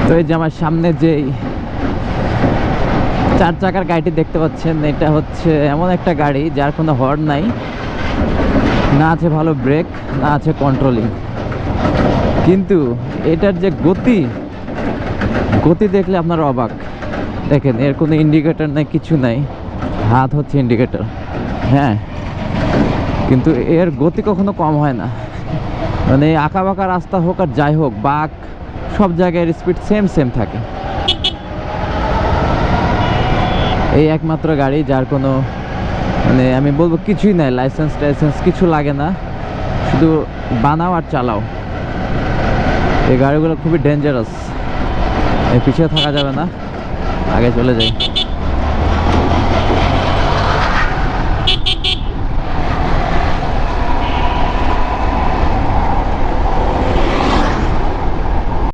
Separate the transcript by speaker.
Speaker 1: তো এই যে আমার সামনে যে 4 চাকার গাড়িটি দেখতে পাচ্ছেন, এটা হচ্ছে এমন একটা গাড়ি যার কোনো হর্ন নাই, না আছে ভালো ব্রেক, না আছে কন্ট্রোলিং। কিন্তু এটার যে গতি দেখলে আপনারা অবাক। দেখেন, এর কোনো ইন্ডিকেটর নাই, কিছু নাই, হাত হচ্ছে ইন্ডিকেটর। হ্যাঁ, কিন্তু এর গতি কখনো কম হয় না। মানে আঁকা বাঁকা রাস্তা হোক আর যাই হোক, বাঁক সব জায়গায় স্পিড সেম থাকে। এই একমাত্র গাড়ি যার কোনো মানে আমি বলবো কিছুই নাই, লাইসেন্স কিছু লাগে না, শুধু বানাও আর চালাও। এই গাড়িগুলো খুবই ডেঞ্জারাস, এর পিছিয়ে থাকা যাবে না, আগে চলে যাই।